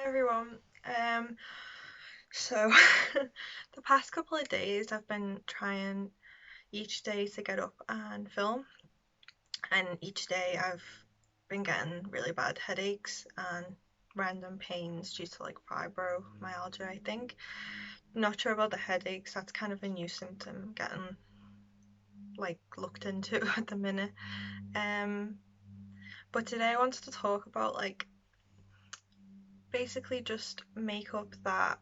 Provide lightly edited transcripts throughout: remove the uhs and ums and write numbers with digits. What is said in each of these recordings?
everyone. So the past couple of days I've been trying each day to get up and film, and each day I've been getting really bad headaches and random pains due to like fibromyalgia, I think. Not sure about the headaches, that's kind of a new symptom getting like looked into at the minute. But today I wanted to talk about like basically just makeup that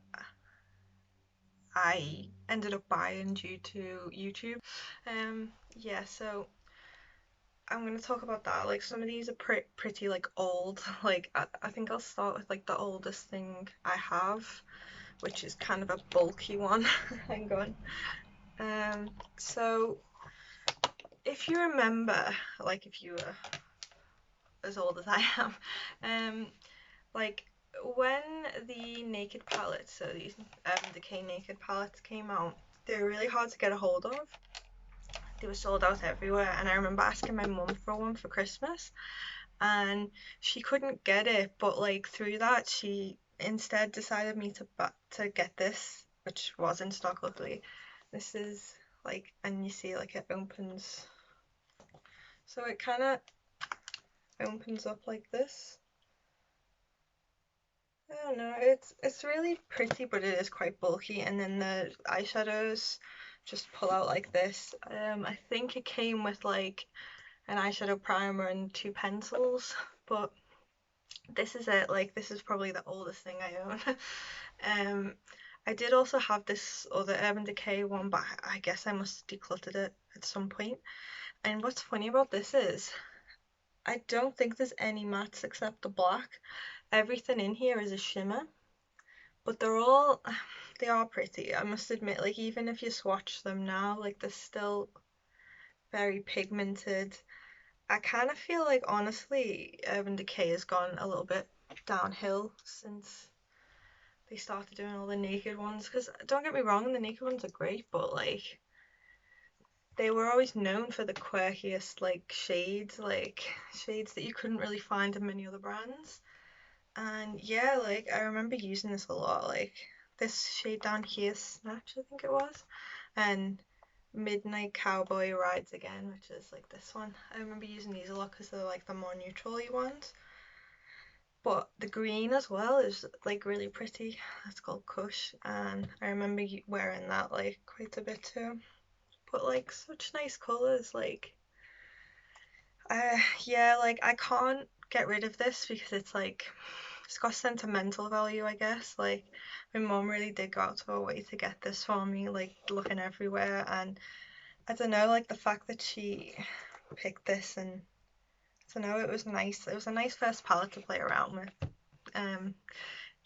I ended up buying due to YouTube. Yeah, so I'm gonna talk about that. Like some of these are pretty like old. Like I think I'll start with like the oldest thing I have, which is kind of a bulky one. Hang on. So if you remember, like if you were as old as I am, like when the Naked palettes, so these Decay Naked palettes came out, they were really hard to get a hold of. They were sold out everywhere, and I remember asking my mum for one for Christmas, and she couldn't get it, but like through that she instead decided me to get this, which was in stock luckily. This is like, and you see like it opens, so it kind of opens up like this. I don't know, it's really pretty, but it is quite bulky, and then the eyeshadows just pull out like this. I think it came with like an eyeshadow primer and 2 pencils, but this is it. Like this is probably the oldest thing I own. I did also have this other Urban Decay one, but I guess I must have decluttered it at some point. And what's funny about this is I don't think there's any mattes except the black. Everything in here is a shimmer, but they are pretty, I must admit. Like even if you swatch them now, like they're still very pigmented. I kind of feel like honestly Urban Decay has gone a little bit downhill since they started doing all the naked ones, because don't get me wrong, the naked ones are great, but like they were always known for the quirkiest like shades that you couldn't really find in many other brands. And yeah, like I remember using this a lot, like this shade down here, Snatch I think it was, and Midnight Cowboy Rides Again, which is like this one. I remember using these a lot because they're like the more neutral-y ones. But the green as well is like really pretty. That's called Kush, and I remember wearing that like quite a bit too. But like such nice colours, like yeah, like I can't get rid of this because it's like it's got sentimental value, I guess. Like my mom really did go out of her way to get this for me, like looking everywhere, and I don't know, like the fact that she picked this, and I don't know, it was nice. It was a nice first palette to play around with.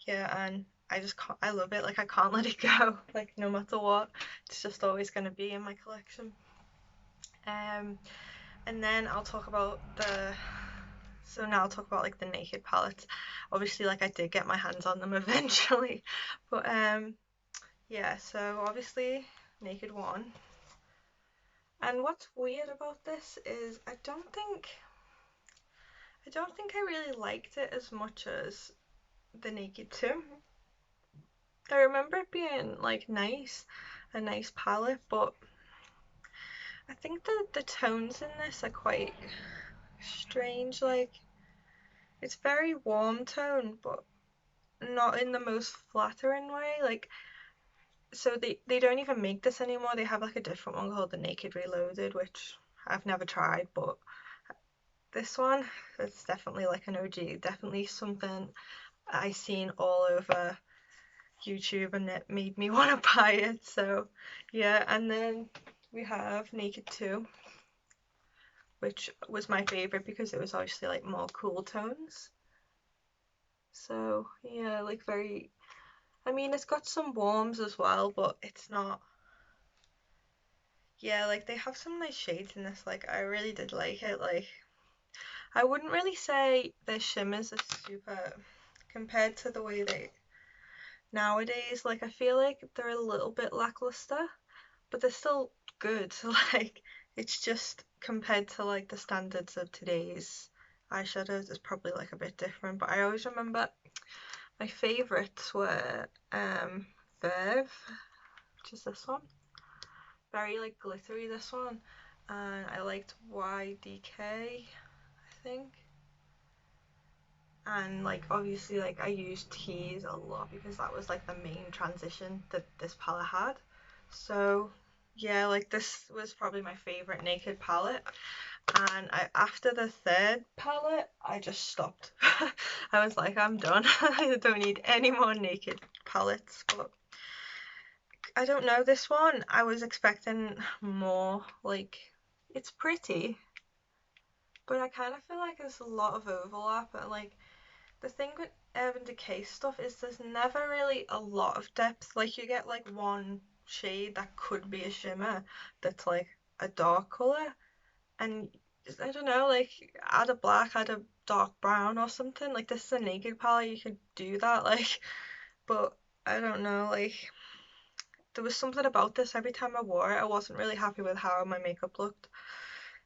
Yeah, and I just can't, I love it. Like I can't let it go. Like no matter what, it's just always going to be in my collection. And then I'll talk about so now I'll talk about like the Naked palettes. Obviously, like I did get my hands on them eventually, but yeah. So obviously, Naked one. And what's weird about this is I don't think I really liked it as much as the Naked 2. I remember it being like nice, a nice palette, but I think the tones in this are quite strange. Like it's very warm tone, but not in the most flattering way. Like so they don't even make this anymore. They have like a different one called the Naked Reloaded, which I've never tried, but this one, it's definitely like an OG, definitely something I seen all over YouTube and it made me want to buy it. So yeah, and then we have Naked 2, which was my favorite because it was obviously like more cool tones. So yeah, like very, I mean it's got some warms as well, but it's not, yeah, like they have some nice shades in this. Like I really did like it. Like I wouldn't really say the shimmers are super compared to the way they nowadays. Like I feel like they're a little bit lackluster, but they're still good. Like it's just compared to like the standards of today's eyeshadows, it's probably like a bit different. But I always remember My favourites were Verve, which is this one. Very like glittery, this one. And I liked YDK, I think. And like obviously like I used Tease a lot because that was like the main transition that this palette had. So yeah, like this was probably my favorite naked palette. And after the third palette, I just stopped. I was like, I'm done. I don't need any more naked palettes. But I don't know, this one I was expecting more. Like, it's pretty, but I kind of feel like there's a lot of overlap. And like the thing with Urban Decay stuff is there's never really a lot of depth. Like you get like one shade that could be a shimmer that's like a dark colour, and I don't know, like add a black, add a dark brown or something. Like this is a naked palette, you could do that, like, but I don't know, like there was something about this every time I wore it, I wasn't really happy with how my makeup looked.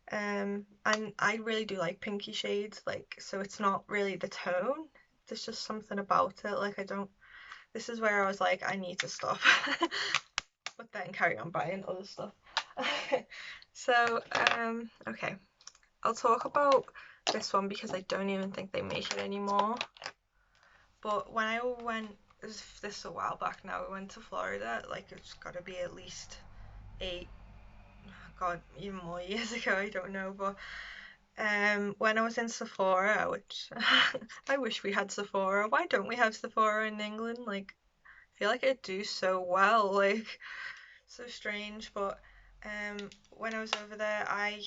And I really do like pinky shades, like, so it's not really the tone, there's just something about it, like I don't, this is where I was like, I need to stop, but then carry on buying other stuff. So, okay, I'll talk about this one because I don't even think they make it anymore. But when I went, this a while back now, we went to Florida, like it's got to be at least 8, God, even more years ago, I don't know, but when I was in Sephora, which I wish we had Sephora. Why don't we have Sephora in England? Like, I feel like it'd do so well, like, so strange. But when I was over there, I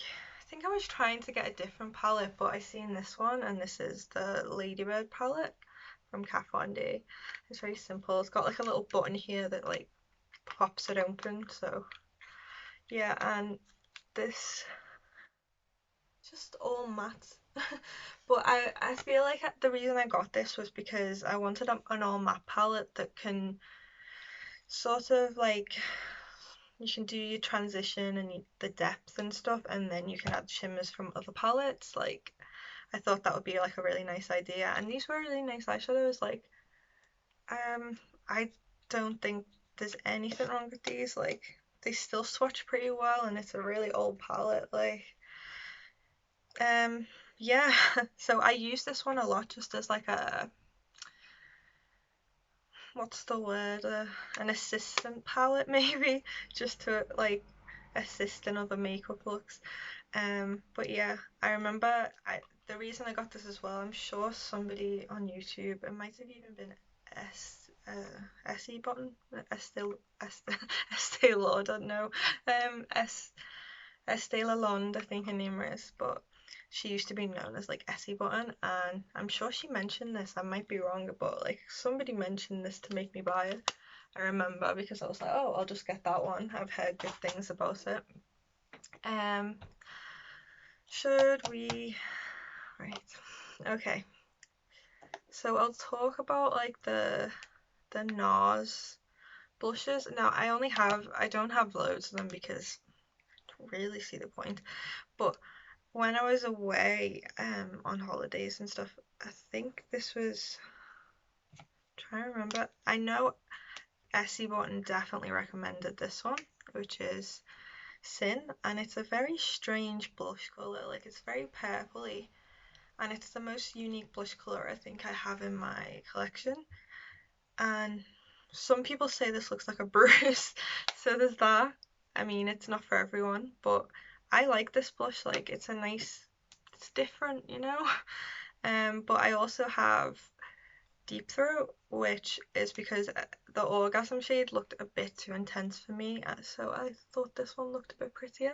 think I was trying to get a different palette, but I seen this one, and this is the Ladybird palette from Kat Von D. It's very simple. It's got like a little button here that like pops it open. So yeah, and this just all matte. But I feel like the reason I got this was because I wanted an all matte palette that can sort of like, you can do your transition and the depth and stuff, and then you can add shimmers from other palettes. Like, I thought that would be like a really nice idea, and these were really nice eyeshadows. Like, I don't think there's anything wrong with these. Like, they still swatch pretty well, and it's a really old palette. Like, yeah. So I use this one a lot just as like a, what's the word, an assistant palette maybe, just to like assist in other makeup looks. But yeah, I remember the reason I got this as well, I'm sure somebody on YouTube, it might have even been SE button, Estee Lauder, I don't know, Estee Lalonde, I think her name is, but she used to be known as like Essie Button, and I'm sure she mentioned this, I might be wrong, but like somebody mentioned this to make me buy it. I remember because I was like, oh, I'll just get that one. I've heard good things about it. Should we? Right. Okay. So I'll talk about like the Nars blushes. Now I don't have loads of them because I don't really see the point. But when I was away on holidays and stuff, I think this was, I'm trying to remember. I know Essie Button definitely recommended this one, which is Sin, and it's a very strange blush colour. Like, it's very purpley, and it's the most unique blush colour I think I have in my collection. And some people say this looks like a bruise, so there's that. I mean, it's not for everyone, but I like this blush. Like, it's a nice, it's different, you know. But I also have Deepthroat, which is because the orgasm shade looked a bit too intense for me, so I thought this one looked a bit prettier.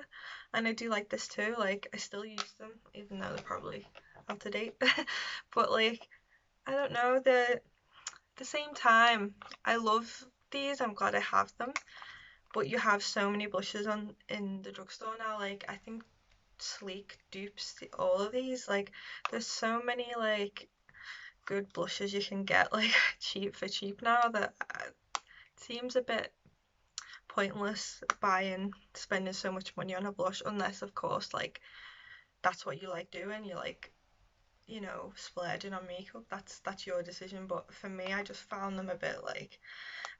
And I do like this too. Like, I still use them, even though they're probably out of date. But like, I don't know, at the same time, I love these. I'm glad I have them. But you have so many blushes on in the drugstore now. Like, I think Sleek dupes all of these. Like, there's so many like good blushes you can get like cheap for cheap now that it seems a bit pointless spending so much money on a blush, unless of course like that's what you like doing, you like you know, splurging on makeup. That's your decision. But for me, I just found them a bit like,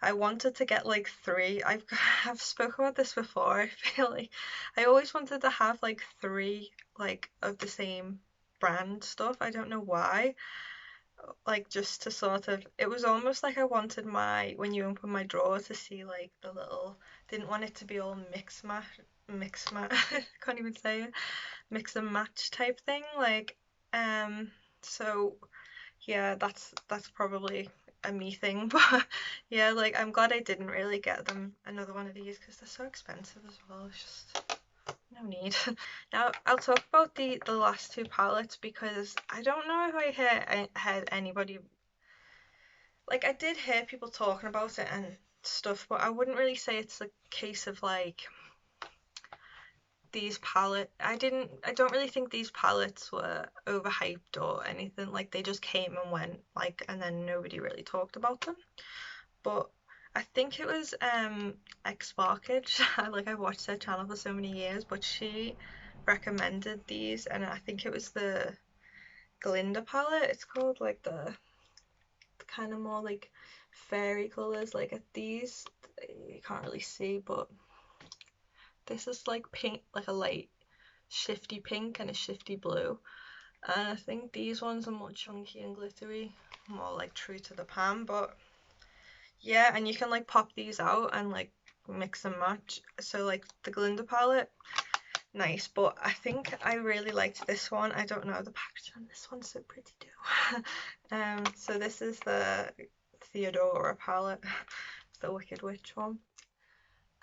I wanted to get like three. I've spoken about this before. I feel like I always wanted to have like three like of the same brand stuff. I don't know why. Like just to sort of, it was almost like I wanted my, when you open my drawer, to see like the little, didn't want it to be all mix match, can't even say it, mix and match type thing. Like, um, so yeah, that's probably a me thing, but yeah, like I'm glad I didn't really get them another one of these because they're so expensive as well. It's just no need. Now I'll talk about the last two palettes because I don't know if I heard anybody, like I did hear people talking about it and stuff, but I wouldn't really say it's a case of like these I don't really think these palettes were overhyped or anything. Like they just came and went, like, and then nobody really talked about them. But I think it was ex Sparkage. Like I've watched her channel for so many years, but she recommended these, and I think it was the Glinda palette. It's called, like the kind of more like fairy colors. Like at these, you can't really see, but this is like pink, like a light shifty pink and a shifty blue. And I think these ones are more chunky and glittery, more like true to the pan. But yeah, and you can like pop these out and like mix and match. So like the Glinda palette, nice. But I think I really liked this one. I don't know, the packaging on this one's so pretty too. So this is the Theodora palette, the Wicked Witch one.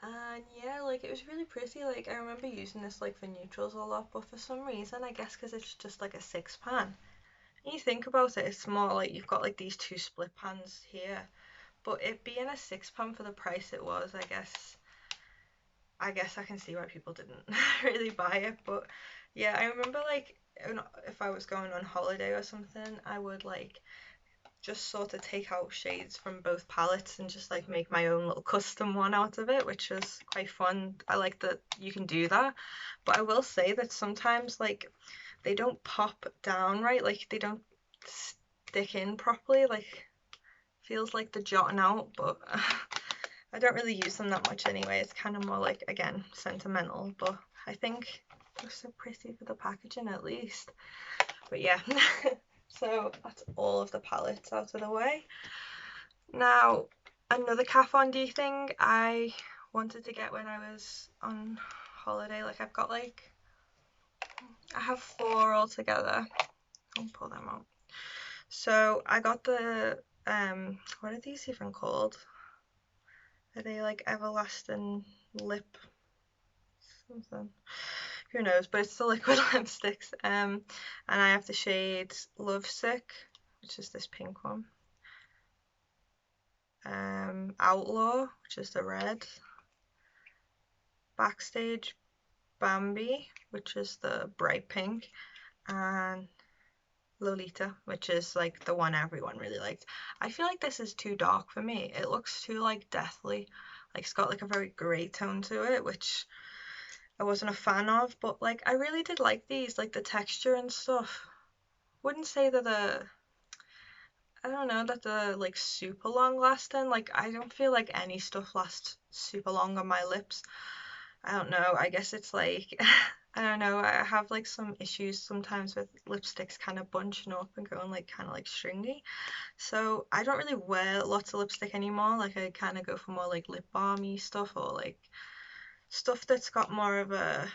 And yeah, like it was really pretty. Like I remember using this like for neutrals a lot, but for some reason, I guess because it's just like a six pan. And you think about it, it's more like you've got like these two split pans here, but it being a six pan for the price it was, I guess I can see why people didn't really buy it. But yeah, I remember like if I was going on holiday or something, I would like just sort of take out shades from both palettes and just like make my own little custom one out of it, which was quite fun. I like that you can do that, but I will say that sometimes like they don't pop down right, like they don't stick in properly, like feels like they're jotting out, but I don't really use them that much anyway. It's kind of more like, again, sentimental, but I think they're so pretty for the packaging at least. But yeah. So that's all of the palettes out of the way. Now, another Kat Von D thing I wanted to get when I was on holiday. Like I've got like, I have four altogether. I'll pull them out. So I got the, what are these even called? Are they like everlasting lip something? Who knows, but it's the liquid lipsticks. And I have the shade Lovesick, which is this pink one. Outlaw, which is the red. Backstage, Bambi, which is the bright pink. And Lolita, which is like the one everyone really liked. I feel like this is too dark for me. It looks too like deathly. Like it's got like a very grey tone to it, which I wasn't a fan of, but like I really did like these, like the texture and stuff. Wouldn't say that I don't know, that they're like super long lasting. Like I don't feel like any stuff lasts super long on my lips. I don't know, I guess it's like I don't know, I have like some issues sometimes with lipsticks kind of bunching up and going like kind of like stringy. So I don't really wear lots of lipstick anymore. Like I kind of go for more like lip balmy stuff or like stuff that's got more of a,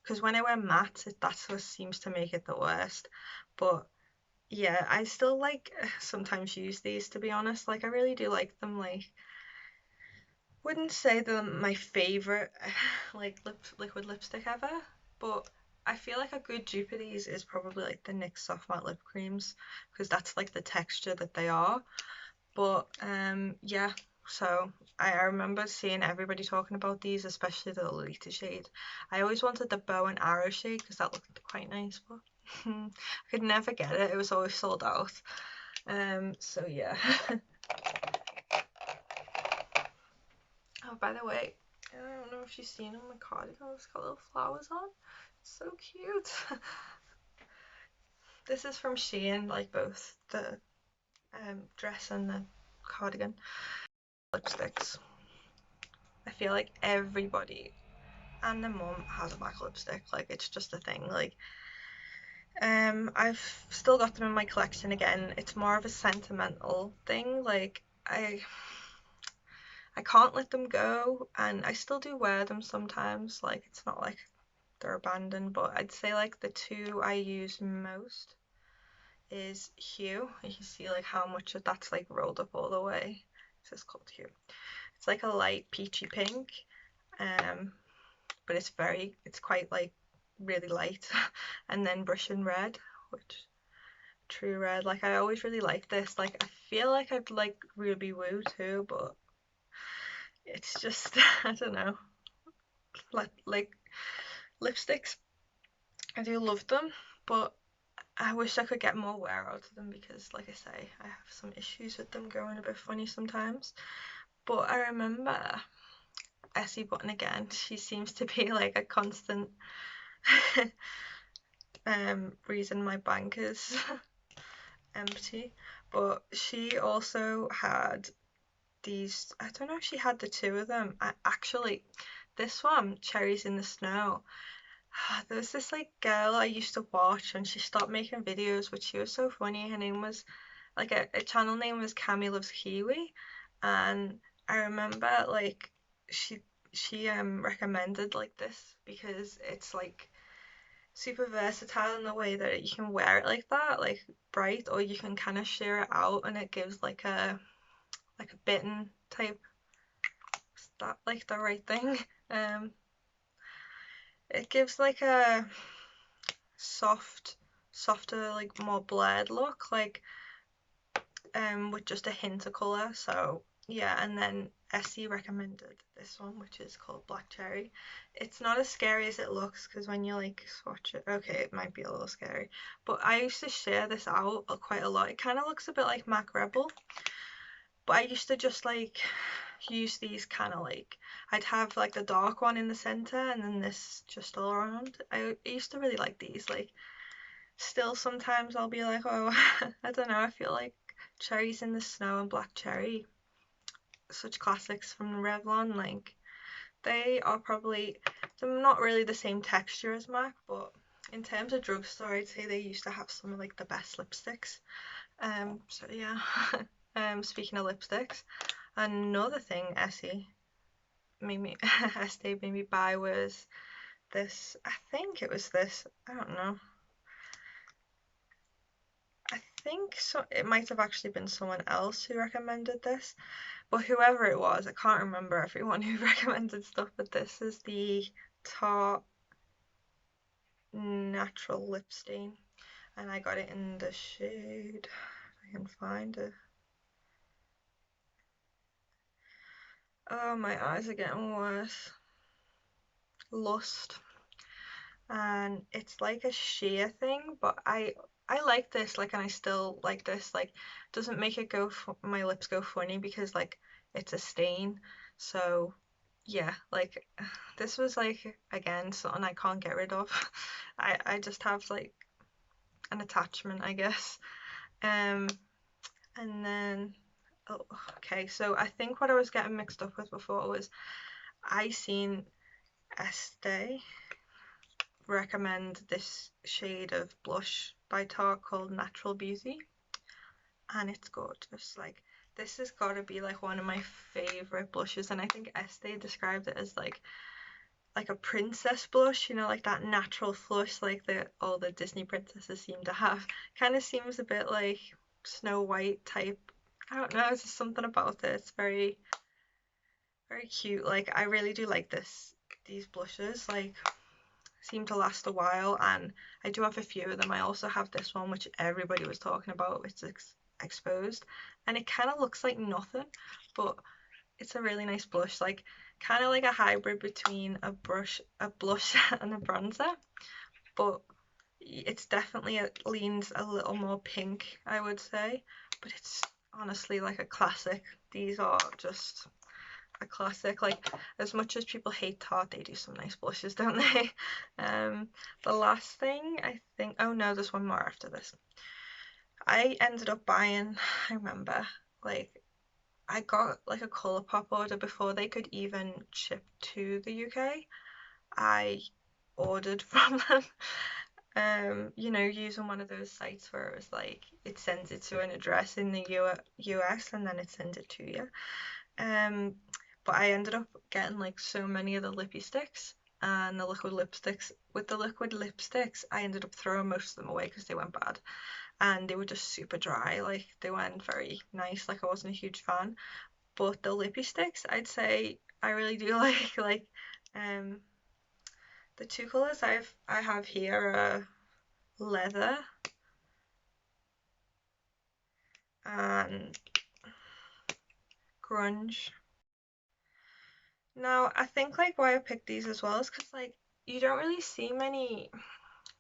because when I wear matte, that's what seems to make it the worst. But yeah, I still like sometimes use these, to be honest. Like I really do like them. Like wouldn't say they're my favorite like liquid lipstick ever, but I feel like a good dupe of these is probably like the NYX soft matte lip creams because that's like the texture that they are. But yeah, so I remember seeing everybody talking about these, especially the Lolita shade. I always wanted the bow and arrow shade because that looked quite nice, but I could never get it. It was always sold out. So yeah. Oh, by the way, I don't know if you've seen on my cardigan, it's got little flowers on. It's so cute. This is from Shein, like both the dress and the cardigan. Lipsticks. I feel like everybody and their mum has a MAC lipstick. Like, it's just a thing. Like, I've still got them in my collection again. It's more of a sentimental thing. Like, I can't let them go, and I still do wear them sometimes. Like, it's not like they're abandoned, but I'd say like the two I use most is Hue. You can see like how much of that's like rolled up all the way. This is called Hue. It's like a light peachy pink, but it's quite like really light. And then Russian Red, which True Red. Like, I always really like this. Like, I feel like I'd like Ruby Woo too, but it's just I don't know. Like lipsticks, I do love them, but I wish I could get more wear out of them because, like I say, I have some issues with them going a bit funny sometimes. But I remember Essie Button again. She seems to be like a constant reason my bank is empty. But she also had these, I don't know if she had the two of them. Actually, this one, Cherries in the Snow. There was this like girl I used to watch, and she stopped making videos, but she was so funny. Her name was like a channel name was Cami Loves Kiwi, and I remember like she recommended like this because it's like super versatile in the way that you can wear it like that, like bright, or you can kind of sheer it out, and it gives like a bitten type. Is that like the right thing? It gives like a softer, like more blurred look, like with just a hint of colour. So yeah, and then Essie recommended this one, which is called Black Cherry. It's not as scary as it looks because when you like swatch it, okay, it might be a little scary, but I used to share this out quite a lot. It kind of looks a bit like MAC Rebel, but I used to just like use these kind of like, I'd have like the dark one in the center and then this just all around. I used to really like these. Like, still sometimes I'll be like, oh, I don't know, I feel like Cherries in the Snow and Black Cherry, such classics from Revlon. Like, they are probably, they're not really the same texture as MAC, but in terms of drugstore, I'd say they used to have some of like the best lipsticks. So yeah. Speaking of lipsticks, another thing Essie made me Estee made me buy was this. I think it was this. I don't know. I think so. It might have actually been someone else who recommended this, but whoever it was, I can't remember everyone who recommended stuff. But this is the Tarte Natural Lip Stain, and I got it in the shade. If I can find it. Oh, my eyes are getting worse. Lust. And it's like a sheer thing, but I like this, like, and I still like this. Like, doesn't make it go my lips go funny because like it's a stain. So yeah, like this was like again something I can't get rid of. I just have like an attachment, I guess. Um, and then oh, okay, so I think what I was getting mixed up with before was I seen Estee recommend this shade of blush by Tarte called Natural Beauty, and it's gorgeous. Like, this has got to be like one of my favorite blushes, and I think Estee described it as like a princess blush, you know, like that natural flush like the all the Disney princesses seem to have. Kind of seems a bit like Snow White type. I don't know, it's just something about it. It's very very cute. Like, I really do like these blushes. Like, seem to last a while, and I do have a few of them. I also have this one which everybody was talking about. It's exposed, and it kind of looks like nothing, but it's a really nice blush, like kind of like a hybrid between a blush and a bronzer, but it's definitely, it leans a little more pink, I would say, but it's honestly like a classic. These are just, a classic. Like, as much as people hate Tarte, they do some nice blushes, don't they? The last thing I think, oh no, there's one more after this. I ended up buying, I remember, like, I got like a Colourpop order before they could even ship to the UK. I ordered from them, you know, using one of those sites where it was like it sends it to an address in the US and then it sends it to you. But I ended up getting like so many of the lippy sticks and the liquid lipsticks. With the liquid lipsticks, I ended up throwing most of them away because they went bad and they were just super dry. Like, they weren't very nice. Like, I wasn't a huge fan. But the lippy sticks, I'd say I really do like. Like, the two colours I have here are leather and grunge. Now, I think like why I picked these as well is because like you don't really see many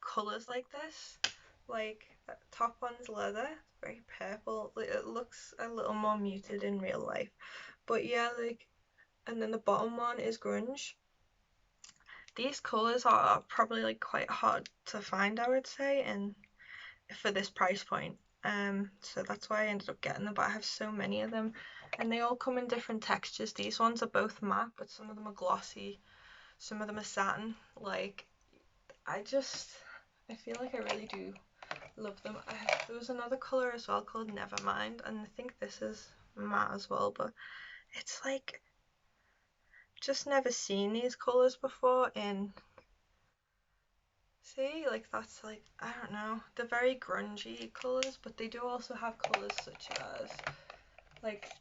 colours like this. Like, that top one's leather, very purple. It looks a little more muted in real life. But yeah, like, and then the bottom one is grunge. These colours are probably like quite hard to find, I would say, and for this price point. So that's why I ended up getting them, but I have so many of them and they all come in different textures. These ones are both matte, but some of them are glossy, some of them are satin. Like, I feel like I really do love them. There was another colour as well called Nevermind, and I think this is matte as well, but it's like, just never seen these colours before in, see, like, that's like, I don't know, they're very grungy colours, but they do also have colours such as, like,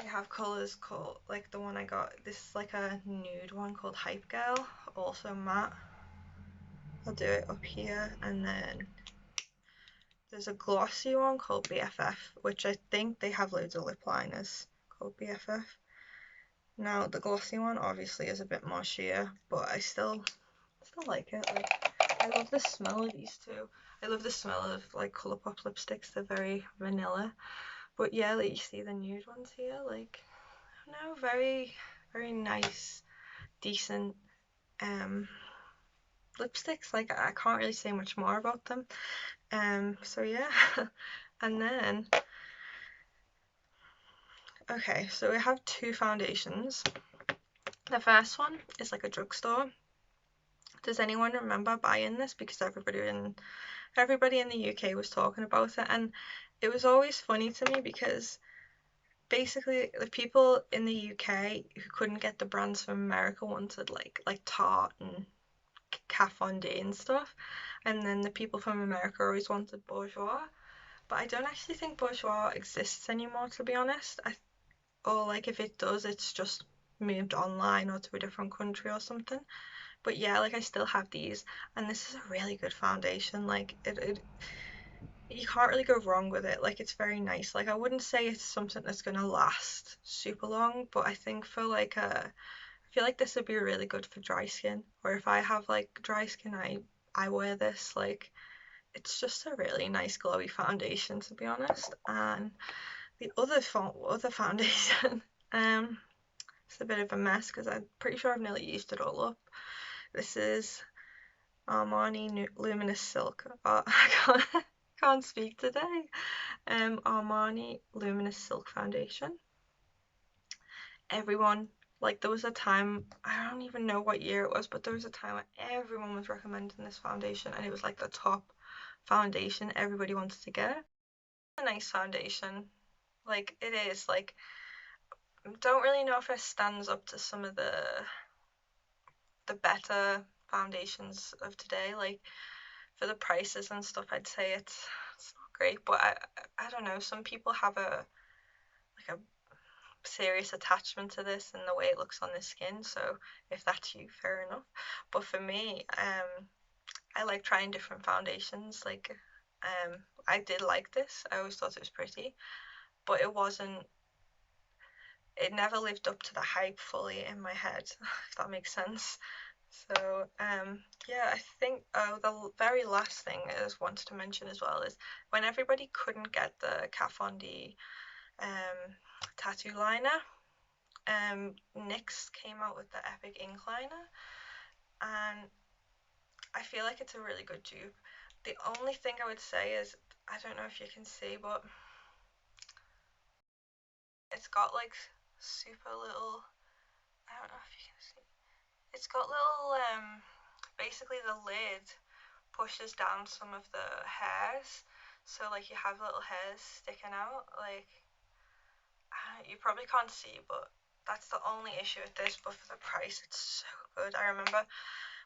they have colours called, like the one I got, this is like a nude one called Hype Girl, also matte. I'll do it up here, and then there's a glossy one called BFF, which I think they have loads of lip liners called BFF. Now, the glossy one obviously is a bit more sheer, but I still like it. Like, I love the smell of these two. I love the smell of like Colourpop lipsticks. They're very vanilla. But yeah, like, you see the nude ones here, like, I don't know, very, very nice, decent lipsticks. Like, I can't really say much more about them. So yeah. And then, okay, so we have two foundations. The first one is like a drugstore. Does anyone remember buying this? Because everybody in the UK was talking about it, and it was always funny to me because basically the people in the UK who couldn't get the brands from America wanted like Tarte and Kat Von D and stuff, and then the people from America always wanted Bourjois. But I don't actually think Bourjois exists anymore, to be honest. Or like, if it does, it's just moved online or to a different country or something. But yeah, like, I still have these, and this is a really good foundation. Like, you can't really go wrong with it. Like, it's very nice. Like, I wouldn't say it's something that's gonna last super long, but I think for like I feel like this would be really good for dry skin, or if I have like dry skin, I wear this. Like, it's just a really nice glowy foundation, to be honest. And the other foundation, it's a bit of a mess because I'm pretty sure I've nearly used it all up. This is Armani Luminous Silk. Oh, I can't speak today. Armani Luminous Silk Foundation. Everyone, like, there was a time, I don't even know what year it was, but there was a time when everyone was recommending this foundation, and it was like the top foundation everybody wanted to get. It's a nice foundation. Like, it is, like, don't really know if it stands up to some of the better foundations of today. Like, for the prices and stuff, I'd say it's not great, but I don't know, some people have a serious attachment to this and the way it looks on the skin, so if that's you, fair enough. But for me, I like trying different foundations. Like, I did like this. I always thought it was pretty, but it never lived up to the hype fully in my head, if that makes sense. So yeah, I think the very last thing I just wanted to mention as well is when everybody couldn't get the Kat Von D tattoo liner, NYX came out with the Epic Ink Liner, and I feel like it's a really good dupe. The only thing I would say is, I don't know if you can see, but it's got like super little, I don't know if you can see, it's got little, basically the lid pushes down some of the hairs, so like you have little hairs sticking out, like, you probably can't see, but that's the only issue with this. But for the price, it's so good. I remember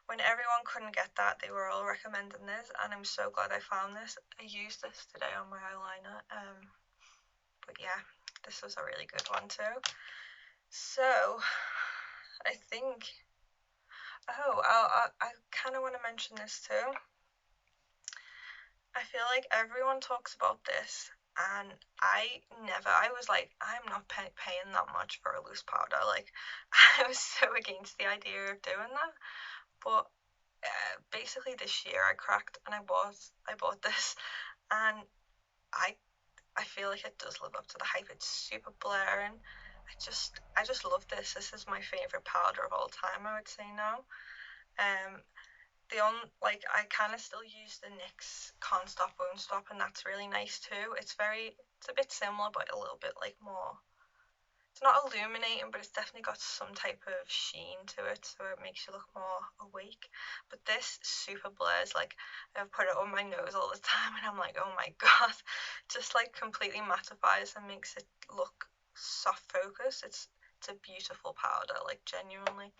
when everyone couldn't get that, they were all recommending this, and I'm so glad I found this. I used this today on my eyeliner, but yeah, this was a really good one too. So I think, I kind of want to mention this too. I feel like everyone talks about this, and I was like, I'm not paying that much for a loose powder. Like, I was so against the idea of doing that. But basically this year I cracked and I bought this, and I I feel like it does live up to the hype. It's super blaring. I just love this. This is my favorite powder of all time, I would say now. Um, like, I kind of still use the NYX Can't Stop Won't Stop, and that's really nice too. It's a bit similar, but a little bit like more, it's not illuminating, but it's definitely got some type of sheen to it, so it makes you look more awake. But this super blurs. Like, I've put it on my nose all the time, and I'm like, oh my god, just like completely mattifies and makes it look soft focus. It's a beautiful powder, like, genuinely.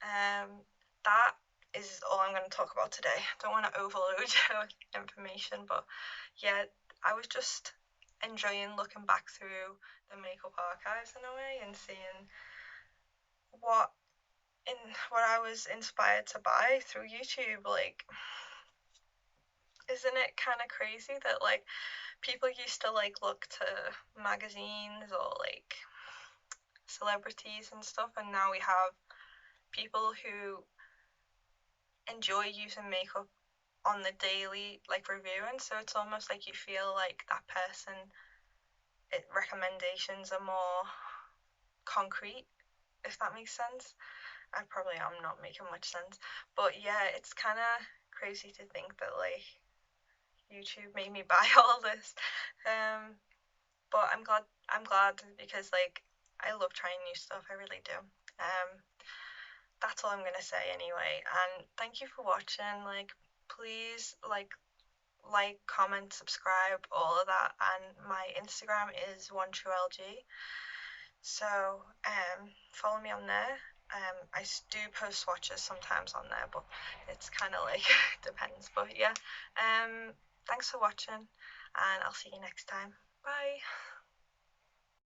That is all I'm going to talk about today. I don't want to overload you with information, but yeah, I was just enjoying looking back through the makeup archives in a way and seeing what what I was inspired to buy through YouTube. Like, isn't it kind of crazy that like people used to like look to magazines or like celebrities and stuff, and now we have people who enjoy using makeup on the daily, like, reviewing, so it's almost like you feel like that person, recommendations are more concrete, if that makes sense. I probably am not making much sense, but yeah, it's kind of crazy to think that like YouTube made me buy all this. But I'm glad because like I love trying new stuff, I really do. That's all I'm gonna say anyway, and thank you for watching. Like, please like, comment, subscribe, all of that, and my Instagram is OneTrueLG, so follow me on there. I do post swatches sometimes on there, but it's kind of like depends. But yeah, thanks for watching, and I'll see you next time. Bye.